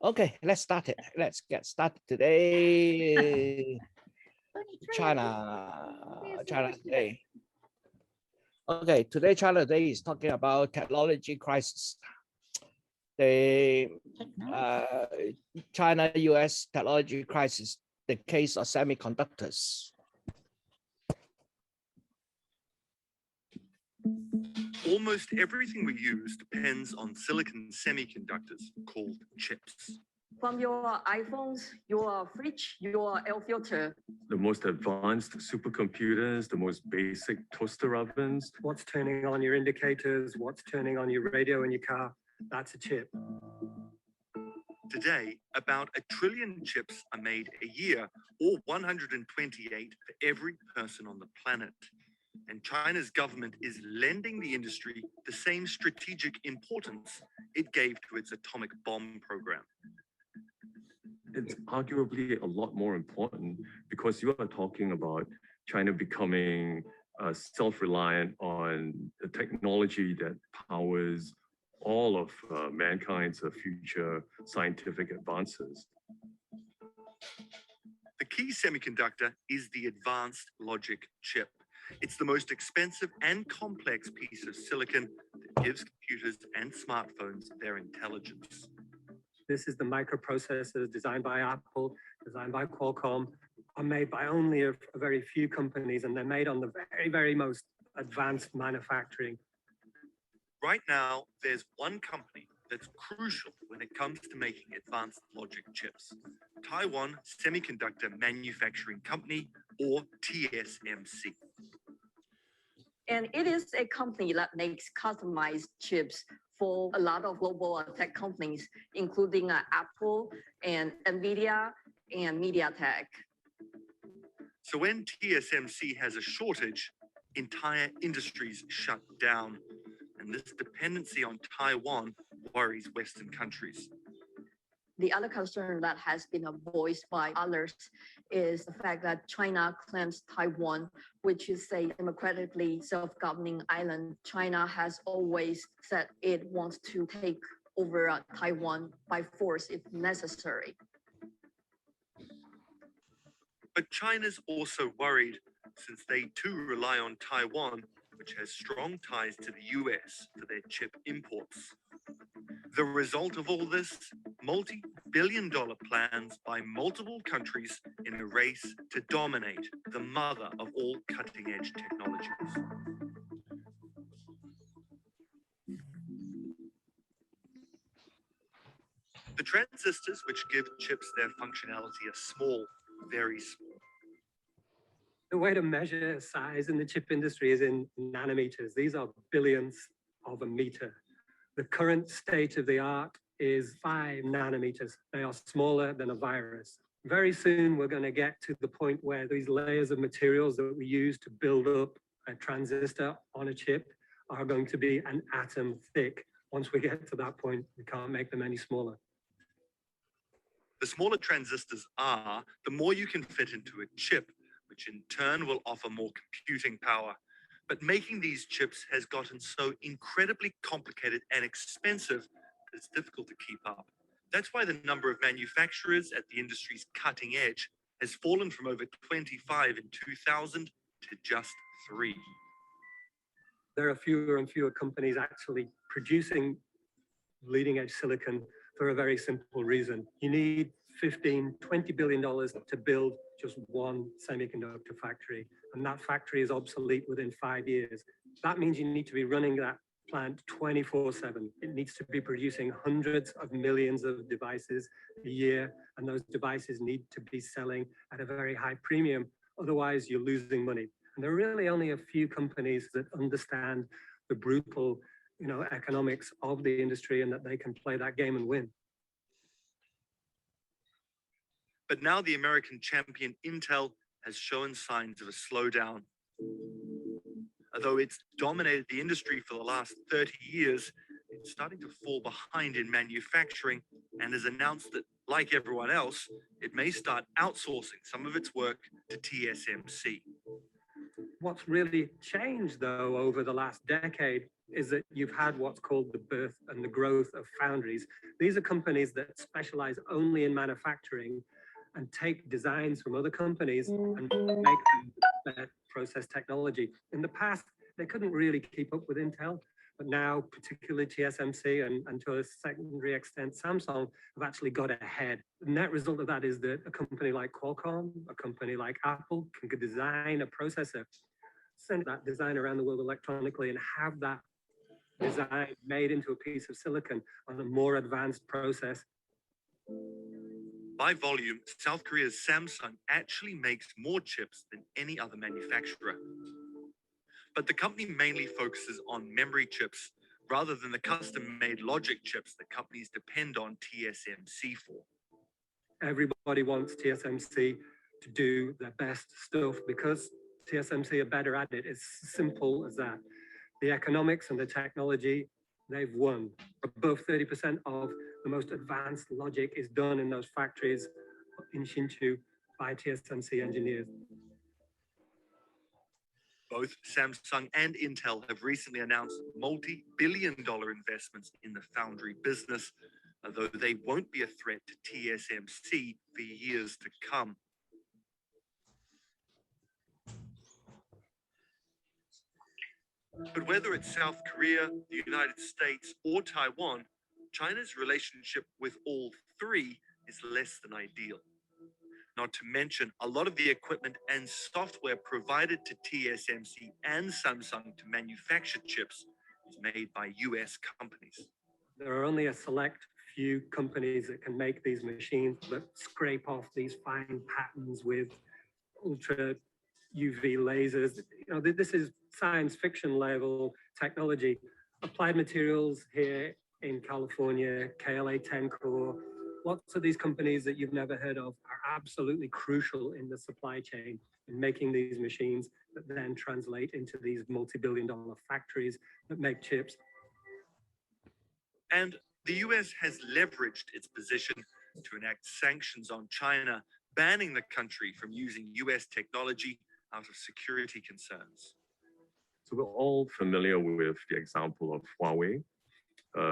Okay, let's start it. Let's get started today. China today. Okay, today China today is talking about technology crisis. The China-US technology crisis, the case of semiconductors. Almost everything we use depends on silicon semiconductors called chips. From your iPhones, your fridge, your air filter. The most advanced supercomputers, the most basic toaster ovens. What's turning on your indicators, what's turning on your radio in your car, that's a chip. Today, about 1 trillion chips are made a year, or 128 for every person on the planet. And China's government is lending the industry the same strategic importance it gave to its atomic bomb program. It's arguably a lot more important because you are talking about China becoming self-reliant on the technology that powers all of mankind's future scientific advances. The key semiconductor is the advanced logic chip. It's the most expensive and complex piece of silicon that gives computers and smartphones their intelligence. This is the microprocessors designed by Apple, designed by Qualcomm, are made by only a very few companies, and they're made on the very, very most advanced manufacturing. Right now, there's one company that's crucial when it comes to making advanced logic chips. Taiwan Semiconductor Manufacturing Company, or TSMC. And it is a company that makes customized chips for a lot of global tech companies, including Apple and NVIDIA and MediaTek. So when TSMC has a shortage, entire industries shut down. And this dependency on Taiwan worries Western countries. The other concern that has been voiced by others is the fact that China claims Taiwan, which is a democratically self-governing island. China has always said it wants to take over Taiwan by force if necessary. But China's also worried since they too rely on Taiwan, which has strong ties to the US for their chip imports. The result of all this, multi-billion-dollar plans by multiple countries in a race to dominate the mother of all cutting-edge technologies. The transistors which give chips their functionality are small, very small. The way to measure size in the chip industry is in nanometers. These are billionths of a meter. The current state of the art is 5 nanometers. They are smaller than a virus. Very soon, we're going to get to the point where these layers of materials that we use to build up a transistor on a chip are going to be an atom thick. Once we get to that point, we can't make them any smaller. The smaller transistors are, the more you can fit into a chip, which in turn will offer more computing power. But making these chips has gotten so incredibly complicated and expensive that it's difficult to keep up. That's why the number of manufacturers at the industry's cutting edge has fallen from over 25 in 2000 to just 3. There are fewer and fewer companies actually producing leading edge silicon for a very simple reason. You need $15–20 billion to build just one semiconductor factory, and that factory is obsolete within 5 years. That means you need to be running that plant 24/7. It needs to be producing hundreds of millions of devices a year, and those devices need to be selling at a very high premium. Otherwise, you're losing money. And there are really only a few companies that understand the brutal, economics of the industry and that they can play that game and win. But now the American champion Intel has shown signs of a slowdown. Although it's dominated the industry for the last 30 years, it's starting to fall behind in manufacturing and has announced that, like everyone else, it may start outsourcing some of its work to TSMC. What's really changed, though, over the last decade is that you've had what's called the birth and the growth of foundries. These are companies that specialize only in manufacturing and take designs from other companies and make them their process technology. In the past, they couldn't really keep up with Intel, but now, particularly TSMC and to a secondary extent, Samsung have actually got ahead. The net result of that is that a company like Qualcomm, a company like Apple can design a processor, send that design around the world electronically and have that design made into a piece of silicon on a more advanced process. By volume, South Korea's Samsung actually makes more chips than any other manufacturer. But the company mainly focuses on memory chips rather than the custom-made logic chips that companies depend on TSMC for. Everybody wants TSMC to do their best stuff because TSMC are better at it. It's simple as that. The economics and the technology, they've won. Above 30% of the most advanced logic is done in those factories in Hsinchu by TSMC engineers. Both Samsung and Intel have recently announced multi-billion-dollar investments in the foundry business, although they won't be a threat to TSMC for years to come. But whether it's South Korea, the United States, or Taiwan, China's relationship with all three is less than ideal. Not to mention, a lot of the equipment and software provided to TSMC and Samsung to manufacture chips is made by US companies. There are only a select few companies that can make these machines that scrape off these fine patterns with ultra UV lasers. You know, this is science fiction level technology. Applied Materials here in California, KLA-10 Core, lots of these companies that you've never heard of are absolutely crucial in the supply chain in making these machines that then translate into these multi-billion-dollar factories that make chips. And the US has leveraged its position to enact sanctions on China, banning the country from using US technology out of security concerns. So we're all familiar with the example of Huawei,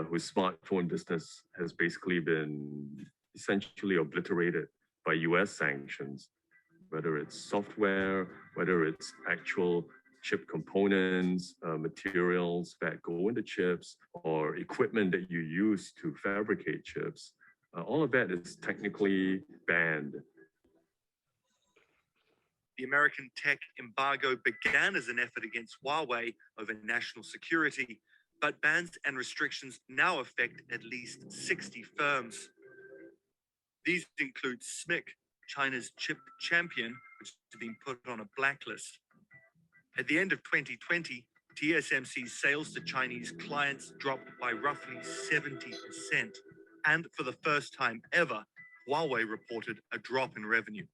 whose smartphone business has basically been essentially obliterated by US sanctions, whether it's software, whether it's actual chip components, materials that go into chips, or equipment that you use to fabricate chips. All of that is technically banned. The American tech embargo began as an effort against Huawei over national security, but bans and restrictions now affect at least 60 firms. These include SMIC, China's chip champion, which has been put on a blacklist. At the end of 2020, TSMC's sales to Chinese clients dropped by roughly 70%. And for the first time ever, Huawei reported a drop in revenue.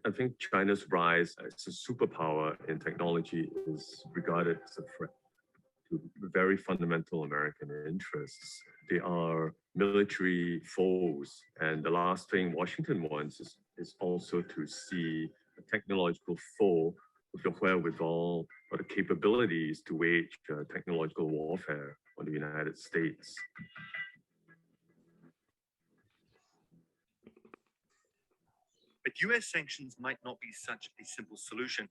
I think China's rise as a superpower in technology is regarded as a threat to very fundamental American interests. They are military foes, and the last thing Washington wants is also to see a technological foe with the wherewithal or the capabilities to wage technological warfare on the United States. But US sanctions might not be such a simple solution.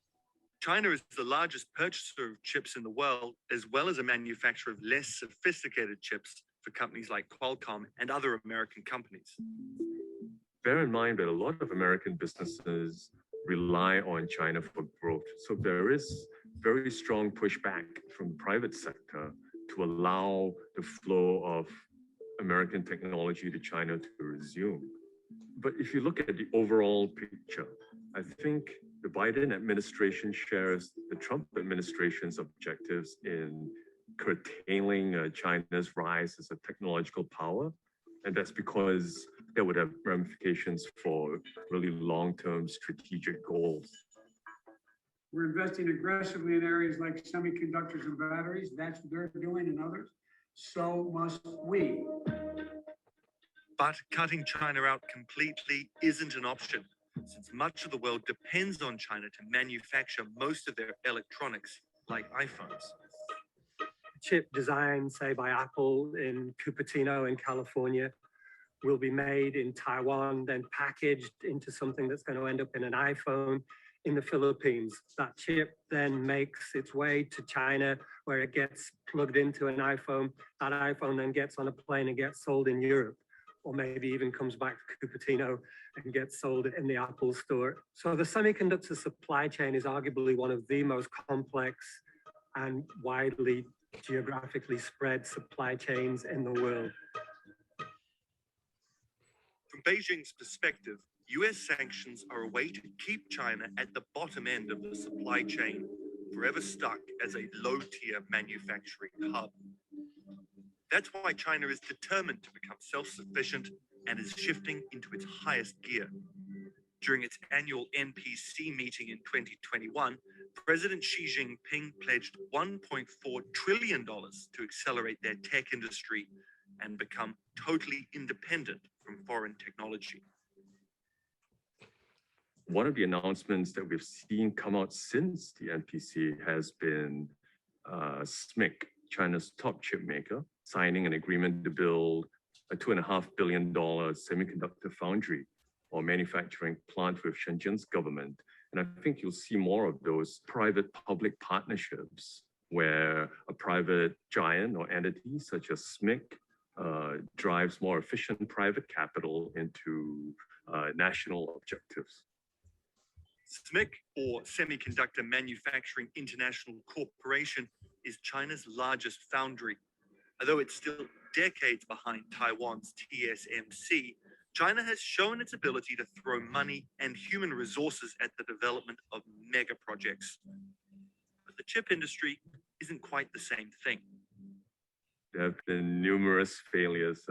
China is the largest purchaser of chips in the world, as well as a manufacturer of less sophisticated chips for companies like Qualcomm and other American companies. Bear in mind that a lot of American businesses rely on China for growth. So there is very strong pushback from the private sector to allow the flow of American technology to China to resume. But if you look at the overall picture, I think the Biden administration shares the Trump administration's objectives in curtailing China's rise as a technological power. And that's because that would have ramifications for really long-term strategic goals. We're investing aggressively in areas like semiconductors and batteries. That's what they're doing and others. So must we. But cutting China out completely isn't an option, since much of the world depends on China to manufacture most of their electronics, like iPhones. chip designed, say, by Apple in Cupertino in California will be made in Taiwan, then packaged into something that's going to end up in an iPhone in the Philippines. That chip then makes its way to China, where it gets plugged into an iPhone. That iPhone then gets on a plane and gets sold in Europe, or maybe even comes back to Cupertino and gets sold in the Apple store. So the semiconductor supply chain is arguably one of the most complex and widely geographically spread supply chains in the world. From Beijing's perspective, US sanctions are a way to keep China at the bottom end of the supply chain, forever stuck as a low-tier manufacturing hub. That's why China is determined to become self-sufficient and is shifting into its highest gear. During its annual NPC meeting in 2021, President Xi Jinping pledged $1.4 trillion to accelerate their tech industry and become totally independent from foreign technology. One of the announcements that we've seen come out since the NPC has been SMIC, China's top chip maker, signing an agreement to build a $2.5 billion semiconductor foundry or manufacturing plant with Shenzhen's government. And I think you'll see more of those private-public partnerships where a private giant or entity such as SMIC drives more efficient private capital into national objectives. SMIC, or Semiconductor Manufacturing International Corporation, is China's largest foundry. Although it's still decades behind Taiwan's TSMC, China has shown its ability to throw money and human resources at the development of mega projects. But the chip industry isn't quite the same thing. There have been numerous failures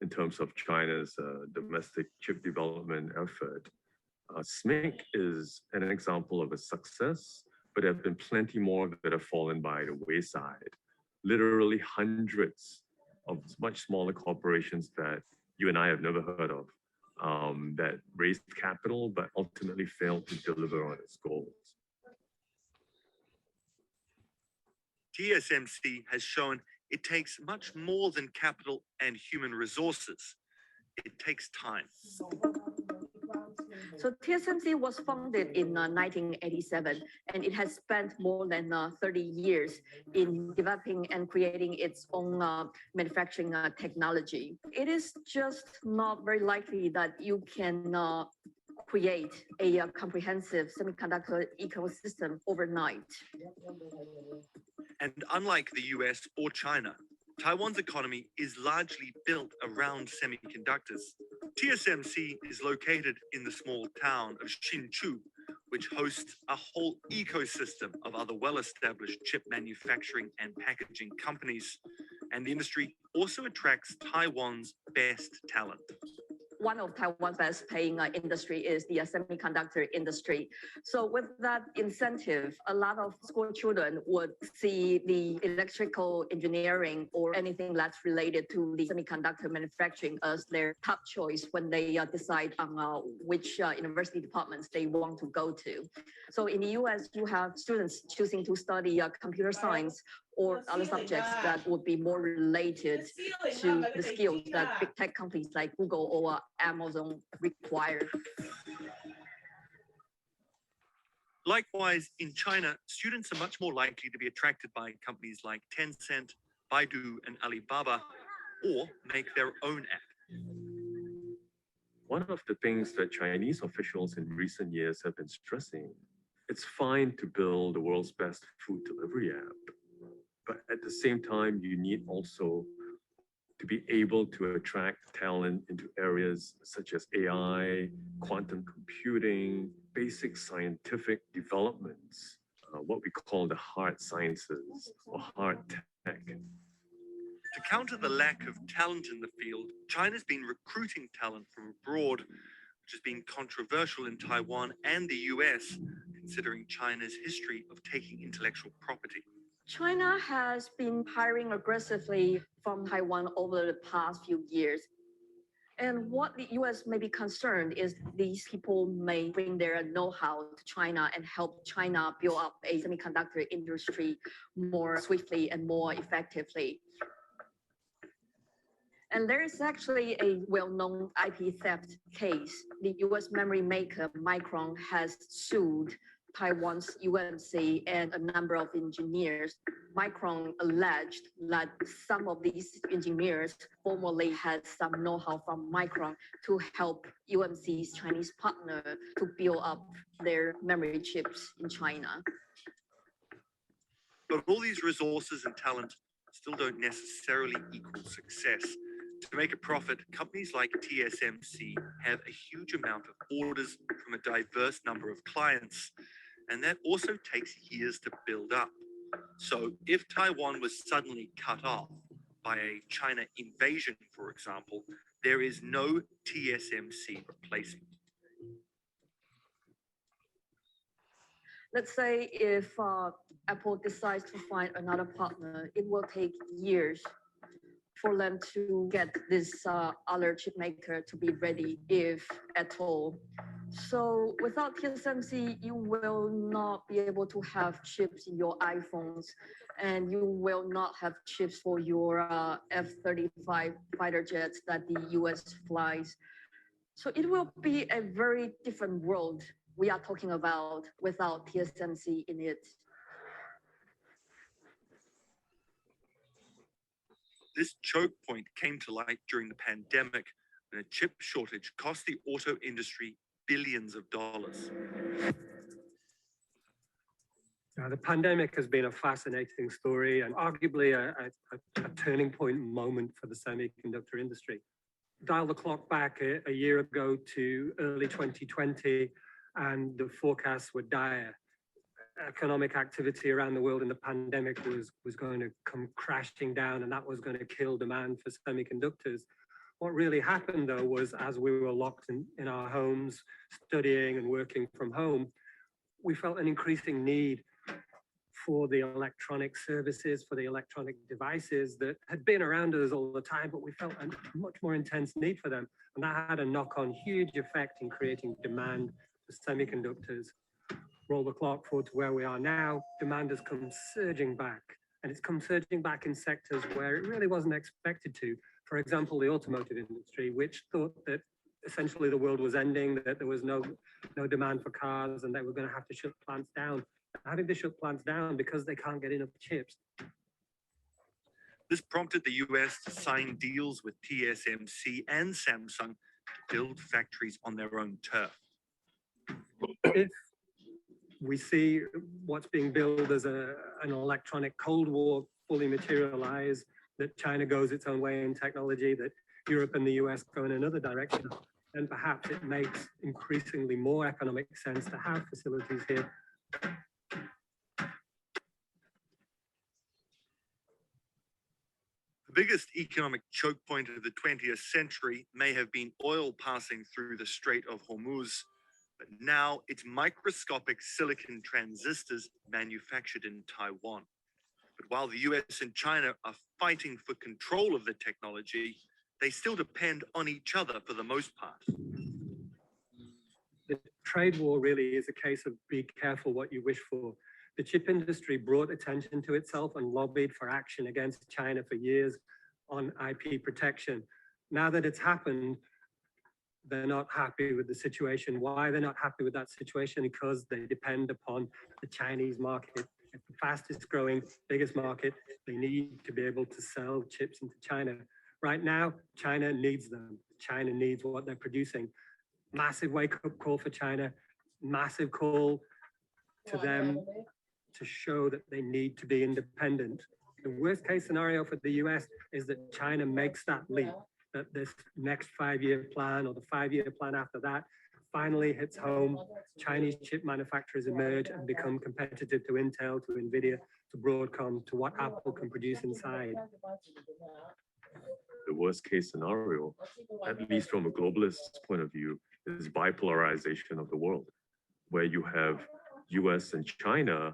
in terms of China's domestic chip development effort. SMIC is an example of a success, but there have been plenty more that have fallen by the wayside. Literally hundreds of much smaller corporations that you and I have never heard of that raised capital but ultimately failed to deliver on its goals. TSMC has shown it takes much more than capital and human resources. It takes time. So TSMC was founded in 1987, and it has spent more than 30 years in developing and creating its own manufacturing technology. It is just not very likely that you can create a comprehensive semiconductor ecosystem overnight. And unlike the US or China, Taiwan's economy is largely built around semiconductors. TSMC is located in the small town of Hsinchu, which hosts a whole ecosystem of other well-established chip manufacturing and packaging companies. And the industry also attracts Taiwan's best talent. One of Taiwan's best paying industry is the semiconductor industry. So with that incentive, a lot of school children would see the electrical engineering or anything that's related to the semiconductor manufacturing as their top choice when they decide on which university departments they want to go to. So in the US, you have students choosing to study computer science or other subjects that would be more related to the skills that big tech companies like Google or Amazon require. Likewise, in China, students are much more likely to be attracted by companies like Tencent, Baidu, and Alibaba, or make their own app. One of the things that Chinese officials in recent years have been stressing, it's fine to build the world's best food delivery app. But at the same time, you need also to be able to attract talent into areas such as AI, quantum computing, basic scientific developments, what we call the hard sciences or hard tech. To counter the lack of talent in the field, China's been recruiting talent from abroad, which has been controversial in Taiwan and the US, considering China's history of taking intellectual property. China has been hiring aggressively from Taiwan over the past few years. And what the US may be concerned is these people may bring their know-how to China and help China build up a semiconductor industry more swiftly and more effectively. And there is actually a well-known IP theft case. The US memory maker Micron has sued Taiwan's UMC and a number of engineers. Micron alleged that some of these engineers formerly had some know-how from Micron to help UMC's Chinese partner to build up their memory chips in China. But all these resources and talent still don't necessarily equal success. To make a profit, companies like TSMC have a huge amount of orders from a diverse number of clients, and that also takes years to build up. So if Taiwan was suddenly cut off by a China invasion, for example, there is no TSMC replacement. Let's say if Apple decides to find another partner, it will take years for them to get this other chip maker to be ready, if at all. So without TSMC, you will not be able to have chips in your iPhones, and you will not have chips for your F-35 fighter jets that the US flies. So it will be a very different world we are talking about without TSMC in it. This choke point came to light during the pandemic when a chip shortage cost the auto industry billions of dollars. Now, the pandemic has been a fascinating story and arguably a turning point moment for the semiconductor industry. Dial the clock back a year ago to early 2020, and the forecasts were dire. Economic activity around the world in the pandemic was going to come crashing down, and that was going to kill demand for semiconductors. What really happened, though, was as we were locked in our homes, studying and working from home, we felt an increasing need for the electronic services, for the electronic devices that had been around us all the time, but we felt a much more intense need for them. And that had a knock-on huge effect in creating demand for semiconductors. Roll the clock forward to where we are now, demand has come surging back. And it's come surging back in sectors where it really wasn't expected to. For example, the automotive industry, which thought that essentially the world was ending, that there was no demand for cars, and they were going to have to shut plants down. Having to shut plants down because they can't get enough chips. This prompted the US to sign deals with TSMC and Samsung to build factories on their own turf. If we see what's being billed as an electronic Cold War fully materialize, that China goes its own way in technology, that Europe and the US go in another direction, then perhaps it makes increasingly more economic sense to have facilities here. The biggest economic choke point of the 20th century may have been oil passing through the Strait of Hormuz, but now it's microscopic silicon transistors manufactured in Taiwan. But while the US and China are fighting for control of the technology, they still depend on each other for the most part. The trade war really is a case of be careful what you wish for. The chip industry brought attention to itself and lobbied for action against China for years on IP protection. Now that it's happened, they're not happy with the situation. Why they're not happy with that situation? Because they depend upon the Chinese market. It's the fastest growing, biggest market. They need to be able to sell chips into China. Right now, China needs them. China needs what they're producing. Massive wake-up call for China, massive call to them to show that they need to be independent. The worst case scenario for the US is that China makes that leap, that this next 5-year plan or the 5-year plan after that finally hits home. Chinese chip manufacturers emerge and become competitive to Intel, to NVIDIA, to Broadcom, to what Apple can produce inside. The worst case scenario, at least from a globalist point of view, is bipolarization of the world, where you have US and China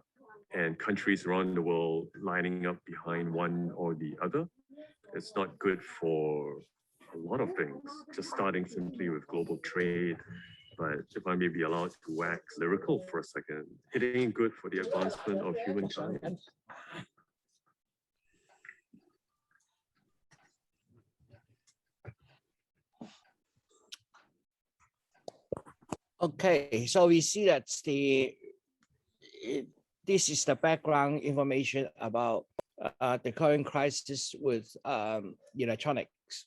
and countries around the world lining up behind one or the other. It's not good for a lot of things, just starting simply with global trade. But if I may be allowed to wax lyrical for a second, it ain't good for the advancement of humankind. Okay, so we see that this is the background information about the current crisis with electronics,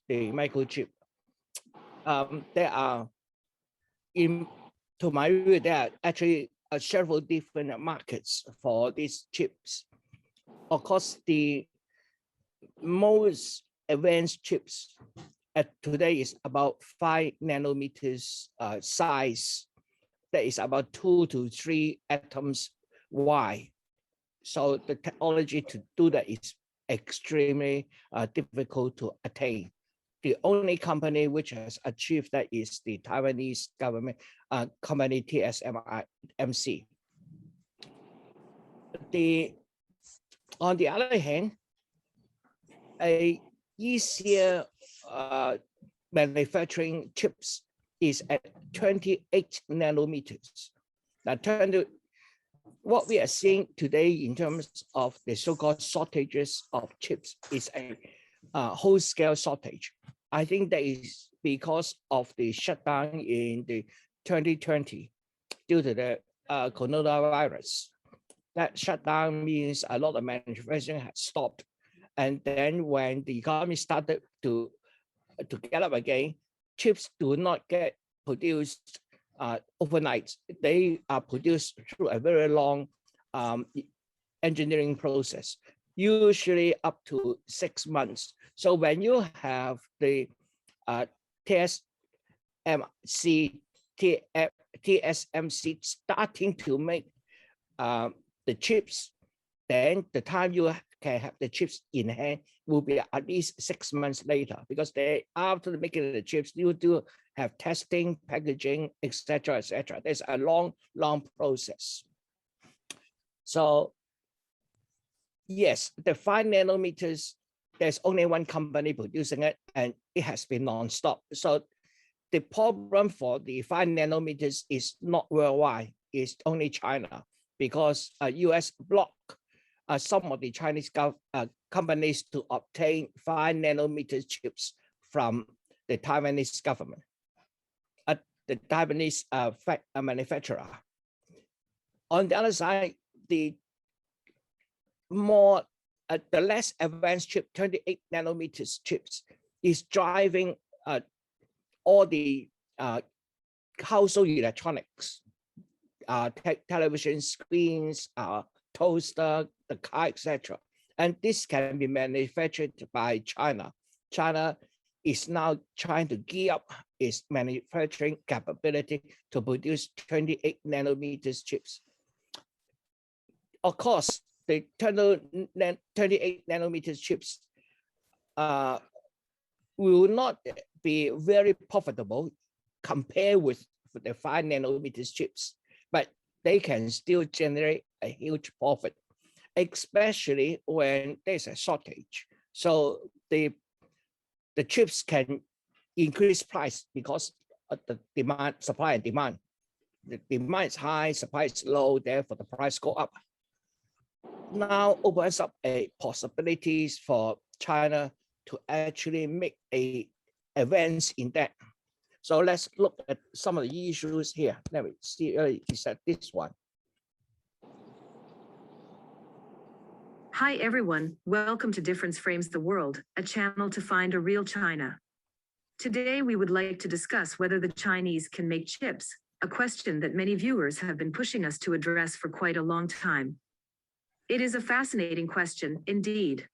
the microchip. There are, to my view, there are actually several different markets for these chips. Of course, the most advanced chips today is about 5 nanometers size. That is about 2 to 3 atoms wide. So the technology to do that is extremely difficult to attain. The only company which has achieved that is the Taiwanese government company TSMC. On the other hand, a easier manufacturing chips is at 28 nanometers. Now, what we are seeing today in terms of the so-called shortages of chips is a whole-scale shortage. I think that is because of the shutdown in the 2020 due to the coronavirus. That shutdown means a lot of manufacturing has stopped. And then when the economy started to get up again, chips do not get produced overnight. They are produced through a very long engineering process, usually up to 6 months. So when you have the TSMC starting to make the chips, then the time you can have the chips in hand will be at least 6 months later, because after making the chips, you do have testing, packaging, etc., etc. There's a long process. So yes, the 5 nanometers, there's only one company producing it, and it has been non-stop. So the problem for the 5 nanometers is not worldwide, it's only China, because US blocked some of the Chinese companies to obtain 5 nanometer chips from the Taiwanese government, the Taiwanese manufacturer. On the other side, the less advanced chip, 28 nanometers chips, is driving all the household electronics, television screens, toaster, the car, etc. And this can be manufactured by China. China is now trying to gear up its manufacturing capability to produce 28 nanometers chips. Of course, the 28 nanometers chips will not be very profitable compared with the 5 nanometers chips, but they can still generate a huge profit, especially when there's a shortage. So the chips can increase price because of the demand, supply and demand. The demand is high, supply is low, therefore the price go up. Now opens up a possibilities for China to actually make a advance in that. So let's look at some of the issues here. Let me see, is that this one? Hi everyone, welcome to Difference Frames the World, a channel to find a real China. Today we would like to discuss whether the Chinese can make chips, a question that many viewers have been pushing us to address for quite a long time. It is a fascinating question, indeed.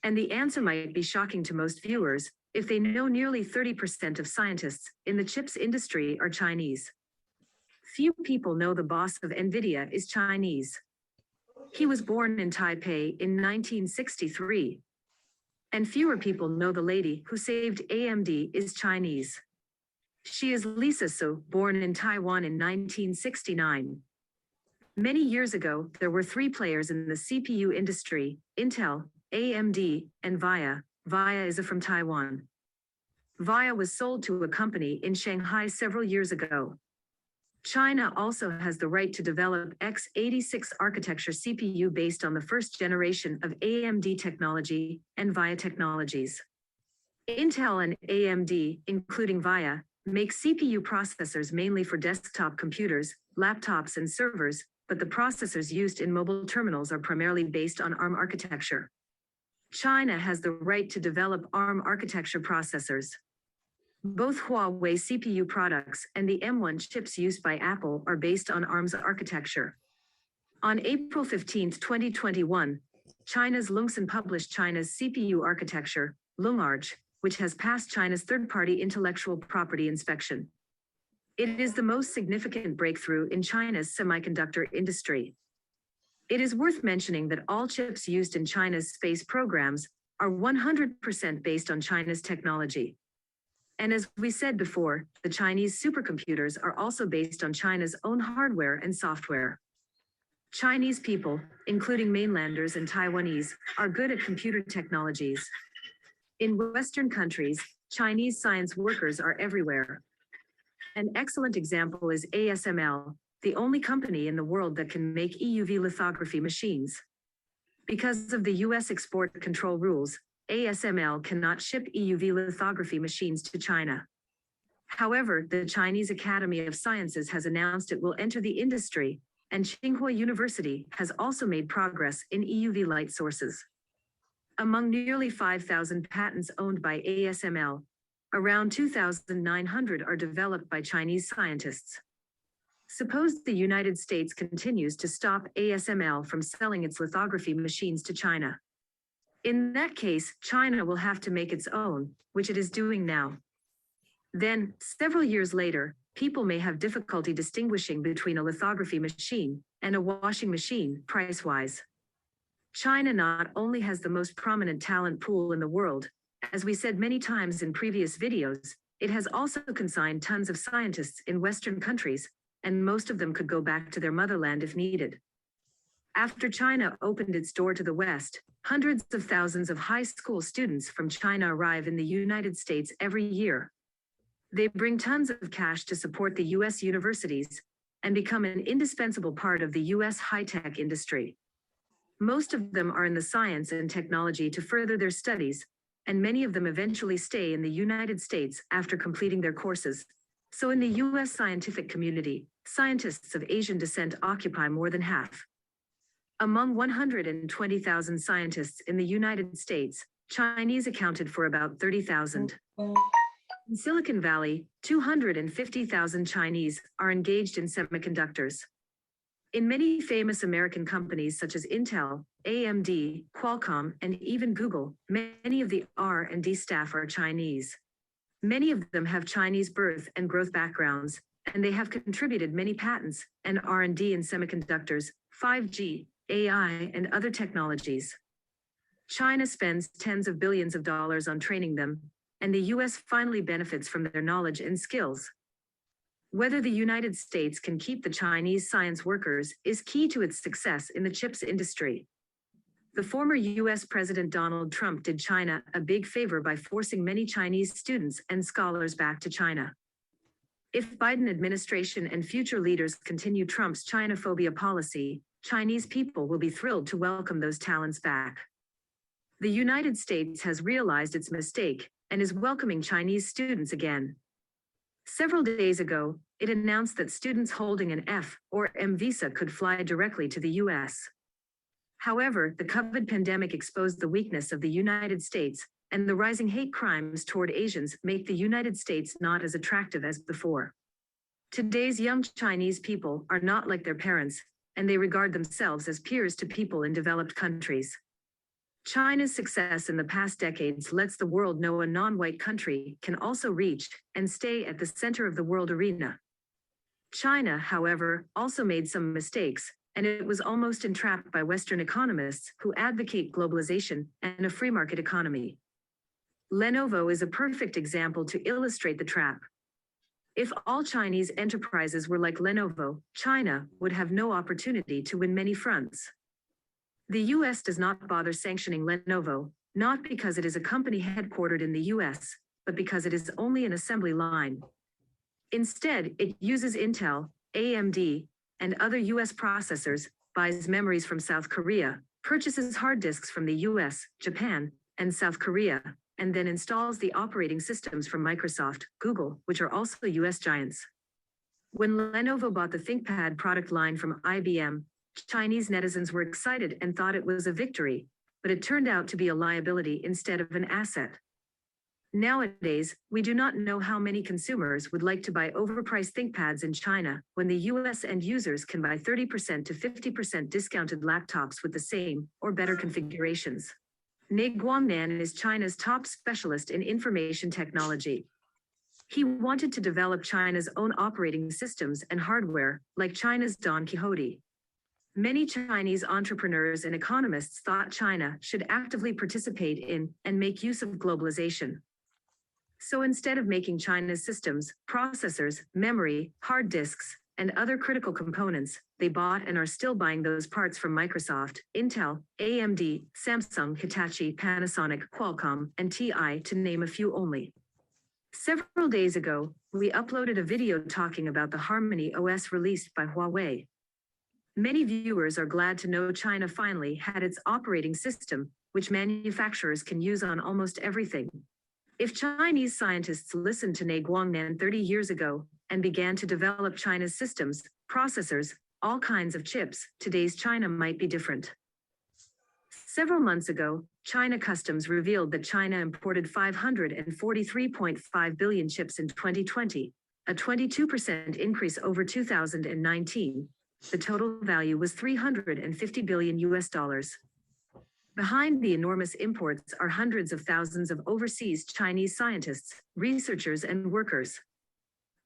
And the answer might be shocking to most viewers, if they know nearly 30% of scientists in the chips industry are Chinese. Few people know the boss of NVIDIA is Chinese. He was born in Taipei in 1963. And fewer people know the lady who saved AMD is Chinese. She is Lisa Su, born in Taiwan in 1969. Many years ago, there were 3 players in the CPU industry: Intel, AMD, and VIA. VIA is from Taiwan. VIA was sold to a company in Shanghai several years ago. China also has the right to develop x86 architecture CPU based on the first generation of AMD technology and VIA technologies. Intel and AMD, including VIA, make CPU processors mainly for desktop computers, laptops, and servers, but the processors used in mobile terminals are primarily based on ARM architecture. China has the right to develop ARM architecture processors. Both Huawei CPU products and the M1 chips used by Apple are based on ARM's architecture. On April 15, 2021, China's Lungsan published China's CPU architecture, Lungarch, which has passed China's third-party intellectual property inspection. It is the most significant breakthrough in China's semiconductor industry. It is worth mentioning that all chips used in China's space programs are 100% based on China's technology. And as we said before, the Chinese supercomputers are also based on China's own hardware and software. Chinese people, including mainlanders and Taiwanese, are good at computer technologies. In Western countries, Chinese science workers are everywhere. An excellent example is ASML, the only company in the world that can make EUV lithography machines. Because of the US export control rules, ASML cannot ship EUV lithography machines to China. However, the Chinese Academy of Sciences has announced it will enter the industry, and Tsinghua University has also made progress in EUV light sources. Among nearly 5,000 patents owned by ASML, around 2,900 are developed by Chinese scientists. Suppose the United States continues to stop ASML from selling its lithography machines to China. In that case, China will have to make its own, which it is doing now. Then, several years later, people may have difficulty distinguishing between a lithography machine and a washing machine, price-wise. China not only has the most prominent talent pool in the world, as we said many times in previous videos, it has also consigned tons of scientists in Western countries, and most of them could go back to their motherland if needed. After China opened its door to the West, hundreds of thousands of high school students from China arrive in the United States every year. They bring tons of cash to support the US universities and become an indispensable part of the US high-tech industry. Most of them are in the science and technology to further their studies, and many of them eventually stay in the United States after completing their courses. So in the US scientific community, scientists of Asian descent occupy more than half. Among 120,000 scientists in the United States, Chinese accounted for about 30,000. In Silicon Valley, 250,000 Chinese are engaged in semiconductors. In many famous American companies such as Intel, AMD, Qualcomm, and even Google, many of the R&D staff are Chinese. Many of them have Chinese birth and growth backgrounds, and they have contributed many patents and R&D in semiconductors, 5G, AI, and other technologies. China spends tens of billions of dollars on training them, and the US finally benefits from their knowledge and skills. Whether the United States can keep the Chinese science workers is key to its success in the chips industry. The former US President Donald Trump did China a big favor by forcing many Chinese students and scholars back to China. If Biden administration and future leaders continue Trump's China-phobia policy, Chinese people will be thrilled to welcome those talents back. The United States has realized its mistake and is welcoming Chinese students again. Several days ago, it announced that students holding an F or M visa could fly directly to the US. However, the COVID pandemic exposed the weakness of the United States, and the rising hate crimes toward Asians make the United States not as attractive as before. Today's young Chinese people are not like their parents, and they regard themselves as peers to people in developed countries. China's success in the past decades lets the world know a non-white country can also reach and stay at the center of the world arena. China, however, also made some mistakes, and it was almost entrapped by Western economists who advocate globalization and a free market economy. Lenovo is a perfect example to illustrate the trap. If all Chinese enterprises were like Lenovo, China would have no opportunity to win many fronts. The US does not bother sanctioning Lenovo, not because it is a company headquartered in the US, but because it is only an assembly line. Instead, it uses Intel, AMD, and other US processors, buys memories from South Korea, purchases hard disks from the US, Japan, and South Korea, and then installs the operating systems from Microsoft, Google, which are also US giants. When Lenovo bought the ThinkPad product line from IBM, Chinese netizens were excited and thought it was a victory, but it turned out to be a liability instead of an asset. Nowadays, we do not know how many consumers would like to buy overpriced ThinkPads in China when the US end users can buy 30% to 50% discounted laptops with the same or better configurations. Ne Guangnan is China's top specialist in information technology. He wanted to develop China's own operating systems and hardware, like China's Don Quixote. Many Chinese entrepreneurs and economists thought China should actively participate in and make use of globalization. So instead of making China's systems, processors, memory, hard disks, and other critical components, they bought and are still buying those parts from Microsoft, Intel, AMD, Samsung, Hitachi, Panasonic, Qualcomm, and TI, to name a few only. Several days ago, we uploaded a video talking about the Harmony OS released by Huawei. Many viewers are glad to know China finally had its operating system, which manufacturers can use on almost everything. If Chinese scientists listened to Ne Guangnan 30 years ago and began to develop China's systems, processors, all kinds of chips, today's China might be different. Several months ago, China Customs revealed that China imported 543.5 billion chips in 2020, a 22% increase over 2019. The total value was $350 billion US. Behind the enormous imports are hundreds of thousands of overseas Chinese scientists, researchers, and workers.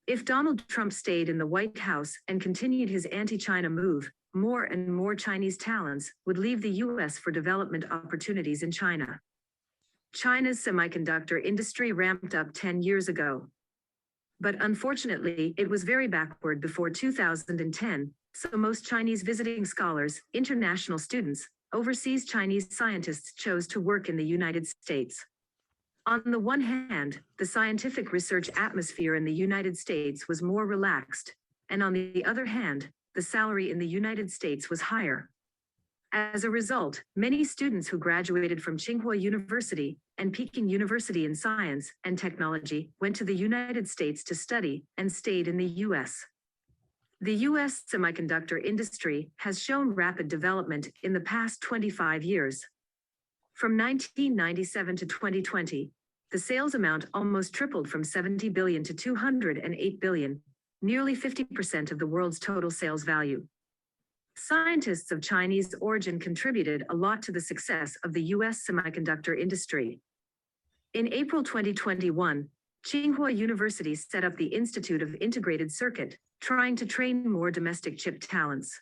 If Donald Trump stayed in the White House and continued his anti-China move, more and more Chinese talents would leave the US for development opportunities in China. China's semiconductor industry ramped up 10 years ago. But unfortunately, it was very backward before 2010, so most Chinese visiting scholars, international students, overseas Chinese scientists chose to work in the United States. On the one hand, the scientific research atmosphere in the United States was more relaxed, and on the other hand, the salary in the United States was higher. As a result, many students who graduated from Tsinghua University and Peking University in Science and Technology went to the United States to study and stayed in the US. The US semiconductor industry has shown rapid development in the past 25 years. From 1997 to 2020, the sales amount almost tripled from 70 billion to 208 billion, nearly 50% of the world's total sales value. Scientists of Chinese origin contributed a lot to the success of the US semiconductor industry. In April 2021, Tsinghua University set up the Institute of Integrated Circuit, trying to train more domestic chip talents.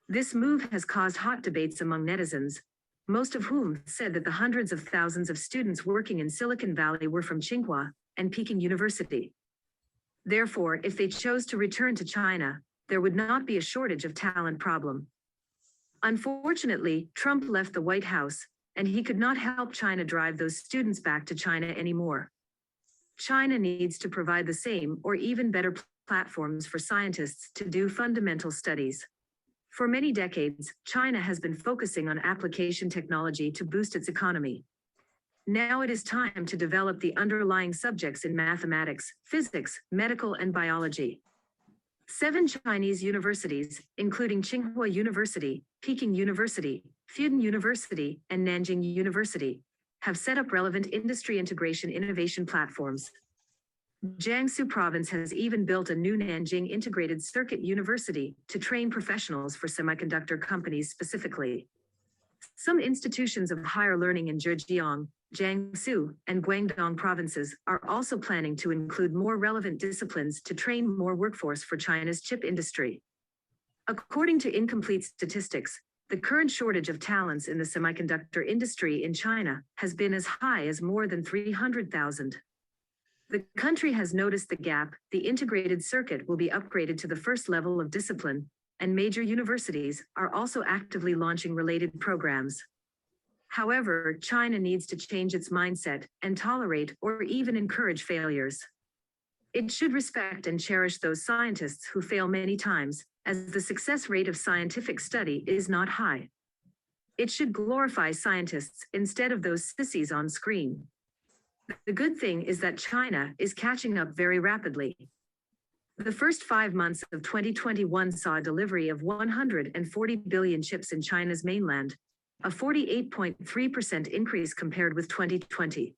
This move has caused hot debates among netizens, most of whom said that the hundreds of thousands of students working in Silicon Valley were from Tsinghua and Peking University. Therefore, if they chose to return to China, there would not be a shortage of talent problem. Unfortunately, Trump left the White House, and he could not help China drive those students back to China anymore. China needs to provide the same or even better platforms for scientists to do fundamental studies. For many decades, China has been focusing on application technology to boost its economy. Now it is time to develop the underlying subjects in mathematics, physics, medical, and biology. 7 Chinese universities, including Tsinghua University, Peking University, Fudan University, and Nanjing University, have set up relevant industry integration innovation platforms. Jiangsu province has even built a new Nanjing Integrated Circuit University to train professionals for semiconductor companies specifically. Some institutions of higher learning in Zhejiang, Jiangsu, and Guangdong provinces are also planning to include more relevant disciplines to train more workforce for China's chip industry. According to incomplete statistics, the current shortage of talents in the semiconductor industry in China has been as high as more than 300,000. The country has noticed the gap. The integrated circuit will be upgraded to the first level of discipline, and major universities are also actively launching related programs. However, China needs to change its mindset and tolerate or even encourage failures. It should respect and cherish those scientists who fail many times, as the success rate of scientific study is not high. It should glorify scientists instead of those sissies on screen. The good thing is that China is catching up very rapidly. The first 5 months of 2021 saw a delivery of 140 billion chips in China's mainland, a 48.3% increase compared with 2020.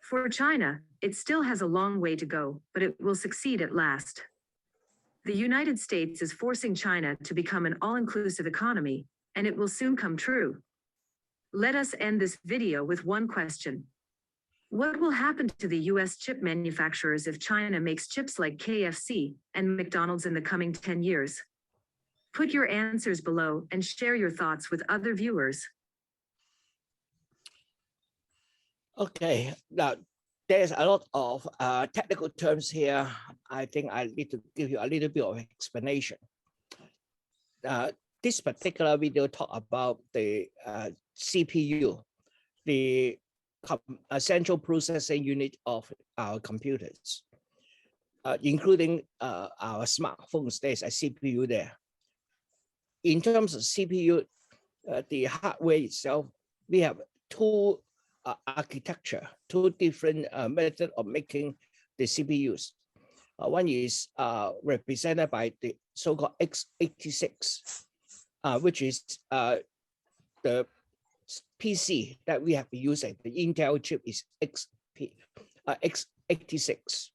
For China, it still has a long way to go, but it will succeed at last. The United States is forcing China to become an all-inclusive economy, and it will soon come true. Let us end this video with one question. What will happen to the US chip manufacturers if China makes chips like KFC and McDonald's in the coming 10 years? Put your answers below and share your thoughts with other viewers. Okay, now there's a lot of technical terms here. I think I need to give you a little bit of explanation. This particular video talk about the CPU, the central processing unit of our computers, including our smartphones. There's a CPU there. In terms of CPU, the hardware itself, we have two architecture, two different methods of making the CPUs. One is represented by the so-called x86, which is the PC that we have been using. The Intel chip is x86.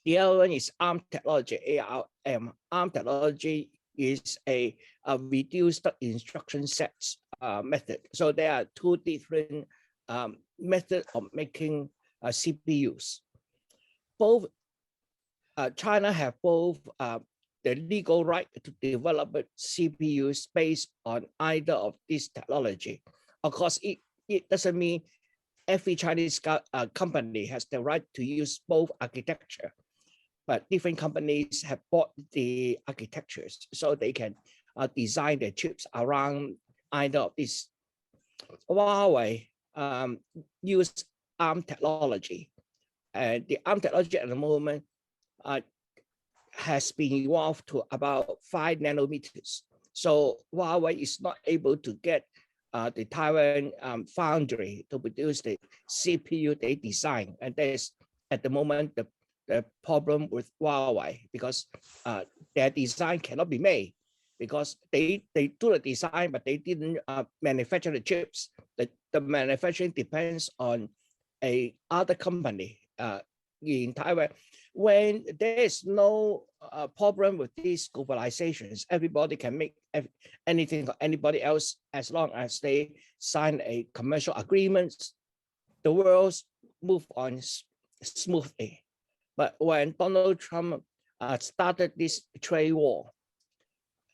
The other one is ARM technology, ARM. ARM technology is a reduced instruction sets method. So there are two different methods of making CPUs. Both China have both the legal right to develop CPUs based on either of this technology. Of course, it doesn't mean every Chinese company has the right to use both architecture, but different companies have bought the architectures so they can design their chips around either of these. Huawei used ARM technology, and the ARM technology at the moment has been evolved to about 5 nanometers. So Huawei is not able to get the Taiwan foundry to produce the CPU they design, and there's at the moment the problem with Huawei because their design cannot be made because they do the design, but they didn't manufacture the chips. The manufacturing depends on a other company in Taiwan. When there is no problem with these globalizations, everybody can make anything for anybody else as long as they sign a commercial agreement. The world move on smoothly. But when Donald Trump started this trade war,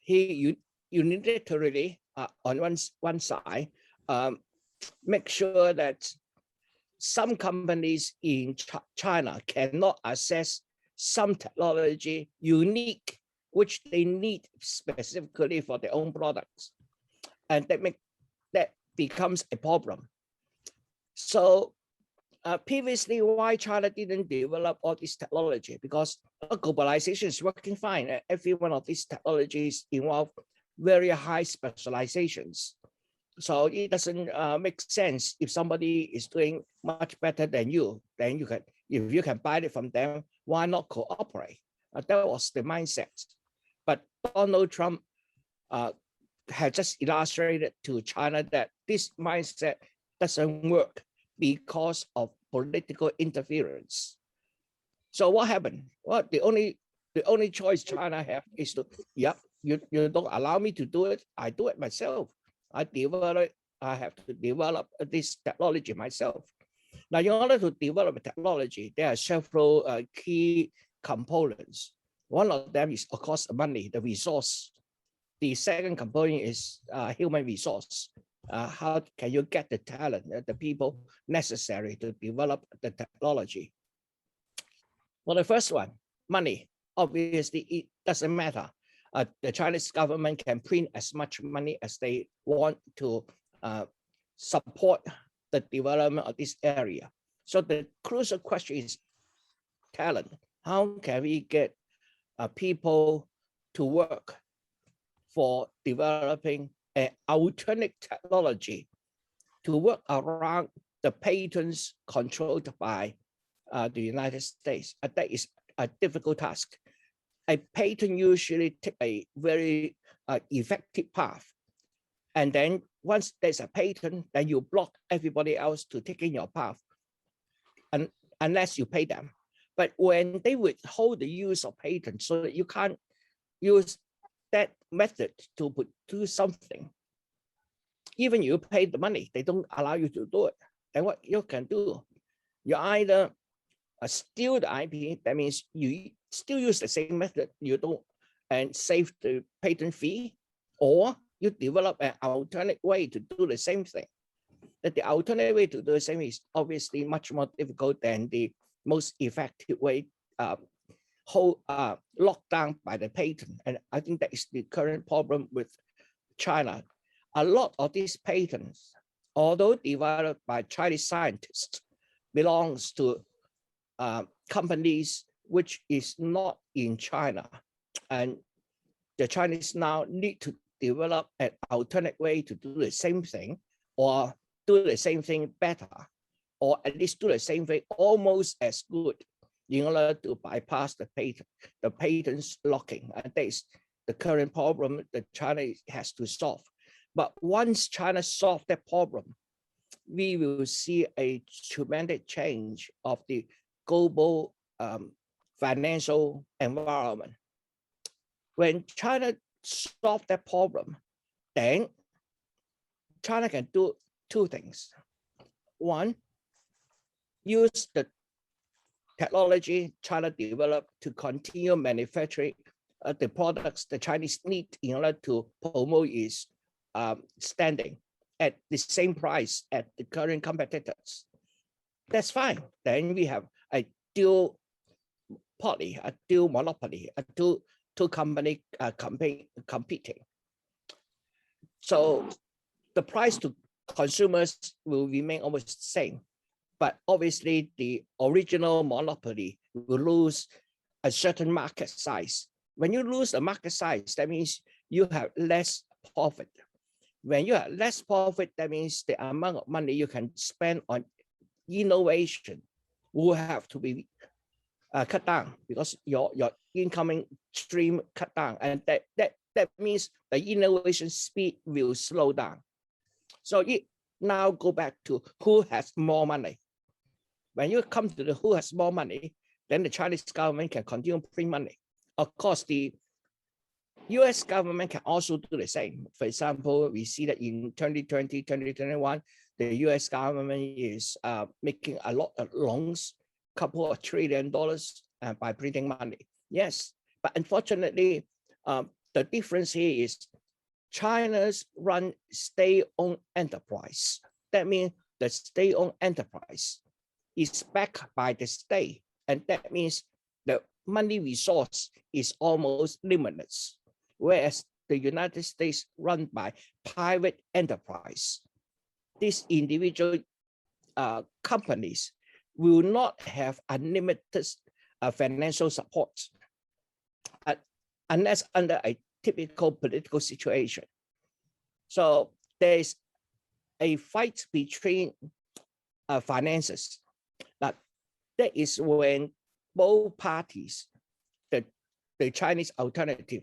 he unilaterally on one side make sure that some companies in China cannot access some technology unique, which they need specifically for their own products, and that becomes a problem. So previously, why China didn't develop all this technology? Because globalization is working fine. Every one of these technologies involve very high specializations. So it doesn't make sense if somebody is doing much better than you, then you can, if you can buy it from them, why not cooperate? That was the mindset. But Donald Trump had just illustrated to China that this mindset doesn't work because of political interference. So what happened? Well, the only choice China have is to, you don't allow me to do it, I do it myself. I have to develop this technology myself. Now, in order to develop a technology, there are several key components. One of them is, of course, money, the resource. The second component is human resource. How can you get the talent, the people necessary to develop the technology? Well, the first one, money. Obviously, it doesn't matter. The Chinese government can print as much money as they want to support the development of this area. So the crucial question is talent. How can we get people to work for developing an alternate technology to work around the patents controlled by the United States? That is a difficult task. A patent usually takes a very effective path. And then once there's a patent, then you block everybody else to taking your path, and unless you pay them. But when they withhold the use of patents so that you can't use that method to do something, even you pay the money, they don't allow you to do it. Then what you can do, you either steal the IP, that means you still use the same method, you don't, and save the patent fee, or you develop an alternate way to do the same thing. That the alternate way to do the same is obviously much more difficult than the most effective way, locked down by the patent. And I think that is the current problem with China. A lot of these patents, although developed by Chinese scientists, belongs to companies which is not in China. And the Chinese now need to develop an alternate way to do the same thing, or do the same thing better, or at least do the same thing almost as good, in order to bypass the patents locking. And that is the current problem that China has to solve. But once China solves that problem, we will see a tremendous change of the global financial environment. When China solves that problem, then China can do two things. One, use the technology China developed to continue manufacturing the products the Chinese need in order to promote its standing at the same price as the current competitors. That's fine. Then we have a dual poly, a dual monopoly, a two company competing. So the price to consumers will remain almost the same, but obviously the original monopoly will lose a certain market size. When you lose a market size, that means you have less profit. When you have less profit, that means the amount of money you can spend on innovation will have to be cut down, because your incoming stream cut down, and that means the innovation speed will slow down. So it now go back to who has more money. When you come to the who has more money, then the Chinese government can continue to print money. Of course, the US government can also do the same. For example, we see that in 2020, 2021, the US government is making a lot of loans, couple of $1 trillion by printing money. Yes, but unfortunately, the difference here is China's run state-owned enterprise. That means the state-owned enterprise is backed by the state, and that means the money resource is almost limitless. Whereas the United States run by private enterprise, these individual companies will not have unlimited financial support unless under a typical political situation. So there's a fight between finances. Now, that is when both parties, the Chinese alternative,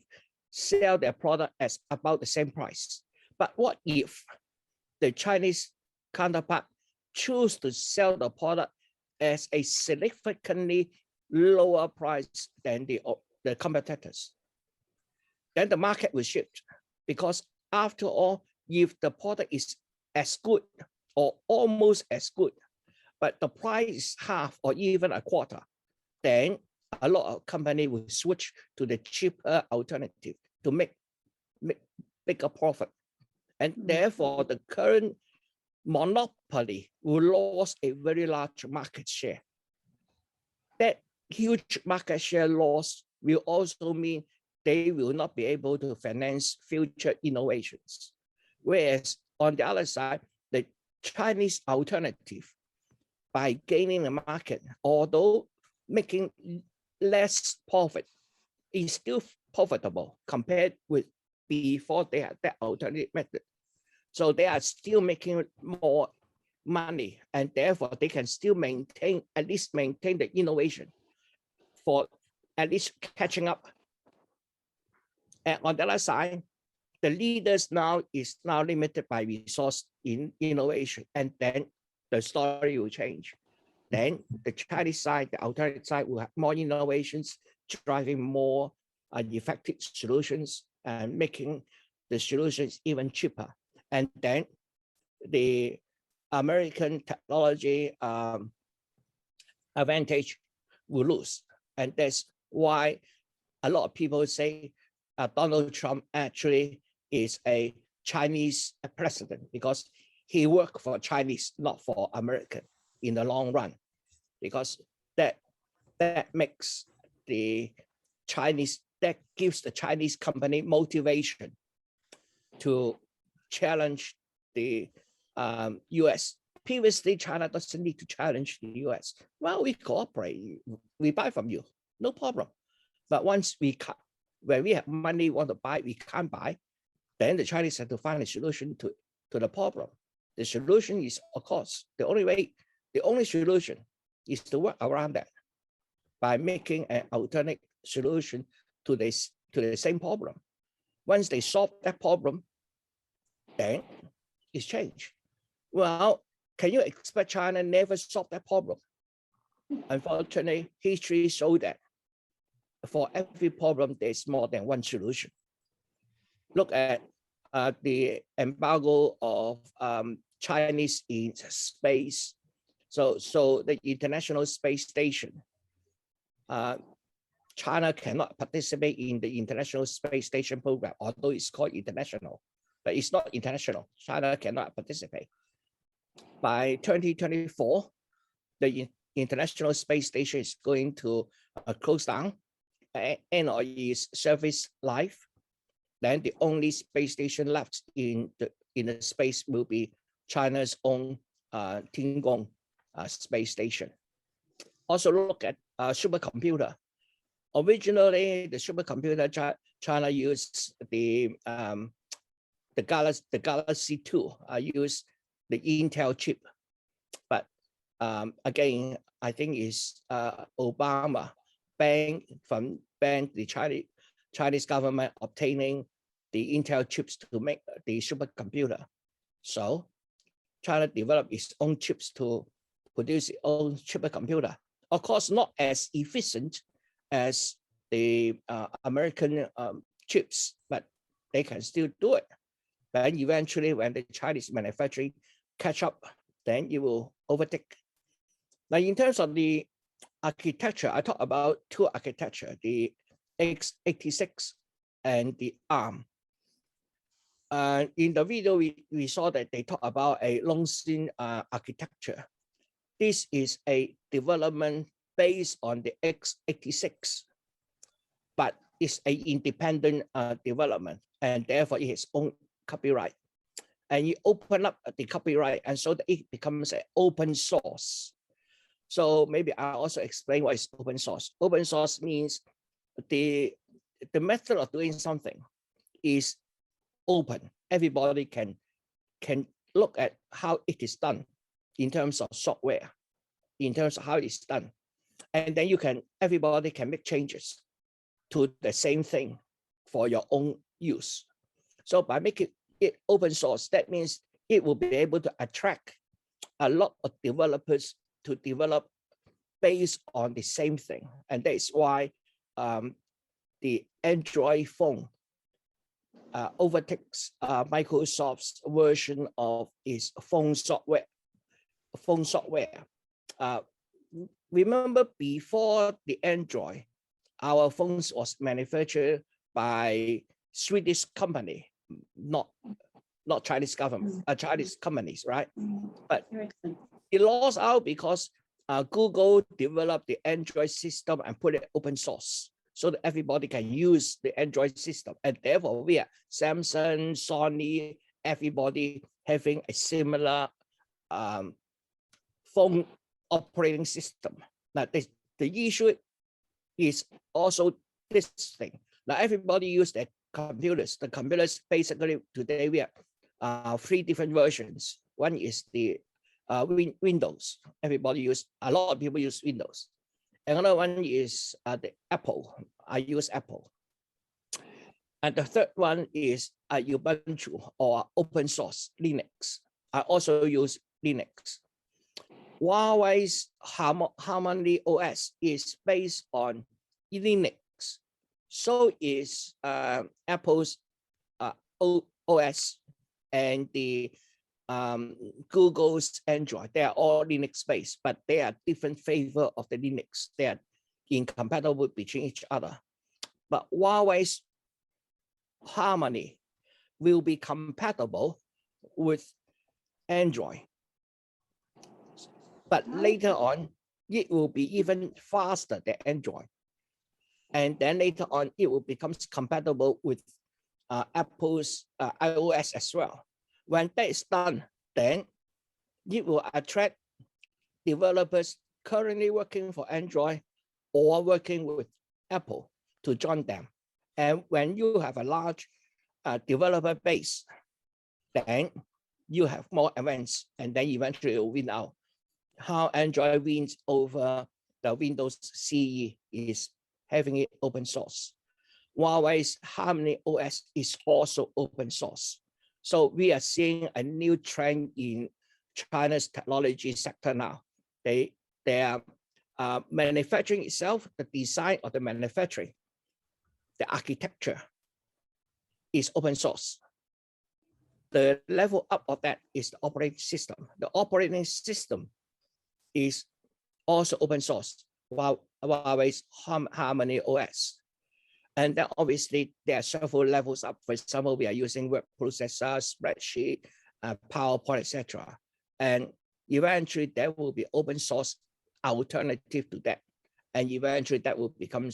sell their product as about the same price. But what if the Chinese counterpart choose to sell the product as a significantly lower price than the competitors? Then the market will shift, because after all, if the product is as good or almost as good, but the price is half or even a quarter, then a lot of companies will switch to the cheaper alternative to make bigger profit. And therefore, the current monopoly will lose a very large market share. That huge market share loss will also mean they will not be able to finance future innovations. Whereas on the other side, the Chinese alternative by gaining the market, although making less profit, is still profitable compared with before they had that alternative method. So they are still making more money, and therefore they can still at least maintain the innovation for at least catching up. And on the other side, the leaders now is now limited by resource in innovation, and then the story will change. Then the Chinese side, the alternative side, will have more innovations, driving more effective solutions and making the solutions even cheaper. And then the American technology advantage will lose. And that's why a lot of people say Donald Trump actually is a Chinese president, because he worked for Chinese, not for American in the long run, because that makes the Chinese, that gives the Chinese company motivation to challenge the US. Previously, China doesn't need to challenge the US. Well, we cooperate, we buy from you, no problem. But once when we have money, want to buy, we can't buy, then the Chinese have to find a solution to the problem. The solution is, of course, the only solution is to work around that by making an alternate solution to the same problem. Once they solve that problem, then it's changed. Well, can you expect China never solve that problem? Unfortunately, history showed that for every problem, there's more than one solution. Look at the embargo of Chinese in space. So the International Space Station, China cannot participate in the International Space Station program, although it's called international, but it's not international. China cannot participate. By 2024, the International Space Station is going to close down and or its service life. Then the only space station left in the space will be China's own Tiangong space station. Also look at supercomputer. Originally, the supercomputer China used the Galaxy 2 used the Intel chip, but again, I think is Obama banned the Chinese government obtaining the Intel chips to make the supercomputer. So China developed its own chips to produce its own supercomputer. Of course, not as efficient as the American chips, but they can still do it. Then eventually, when the Chinese manufacturing catch up, then you will overtake. Now, in terms of the architecture, I talk about two architecture, the x86 and the ARM. In the video, we saw that they talk about a Long-Sin architecture. This is a development based on the x86, but it's an independent development, and therefore it has own copyright. And you open up the copyright, and so that it becomes an open source. So maybe I'll also explain what is open source. Open source means the method of doing something is open. Everybody can look at how it is done in terms of software, in terms of how it's done. And then everybody can make changes to the same thing for your own use. So by making it open source, that means it will be able to attract a lot of developers to develop based on the same thing. And that's why the Android phone overtakes Microsoft's version of its phone software. Remember, before the Android, our phones was manufactured by Swedish company, not Chinese government, Chinese companies, right? But it lost out because Google developed the Android system and put it open source so that everybody can use the Android system. And therefore, we are Samsung, Sony, everybody having a similar phone operating system. Now, the issue is also this thing. Now, everybody use their computers. The computers basically today we have 3 different versions. One is the Windows. Everybody use, a lot of people use Windows. Another one is the Apple. I use Apple. And the third one is Ubuntu or open source Linux. I also use Linux. Huawei's Harmony OS is based on Linux. So is Apple's OS and the Google's Android. They are all Linux based, but they are different flavor of the Linux. They are incompatible between each other. But Huawei's Harmony will be compatible with Android. But later on, it will be even faster than Android. And then later on, it will become compatible with Apple's iOS as well. When that is done, then it will attract developers currently working for Android or working with Apple to join them. And when you have a large developer base, then you have more events, and then eventually it will win out. How Android wins over the Windows CE is having it open source. Huawei's Harmony OS is also open source. So we are seeing a new trend in China's technology sector now. They are manufacturing itself, the design of the manufacturing, the architecture is open source. The level up of that is the operating system. The operating system is also open source, while Huawei's Harmony OS. And then obviously there are several levels up. For example, we are using word processor, spreadsheet, PowerPoint, etc. And eventually there will be open source alternative to that. And eventually that will become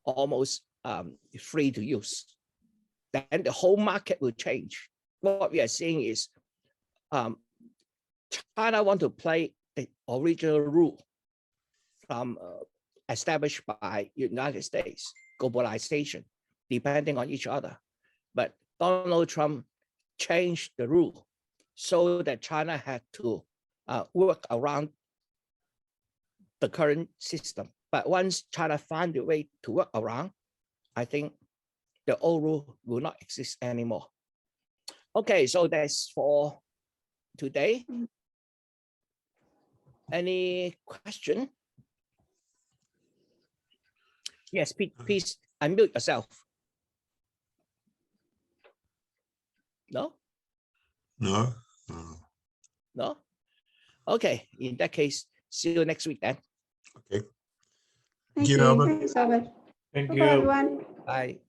almost free to use. Then the whole market will change. What we are seeing is China want to play the original rule from established by United States, globalization, depending on each other. But Donald Trump changed the rule so that China had to work around the current system. But once China find a way to work around, I think the old rule will not exist anymore. Okay, so that's for today. Any question? Yes, please unmute yourself. No? No. No? Okay, in that case, see you next week then. Okay. Thank you, you. Albert. Thanks, Albert. Thank Bye, you. everyone. Bye.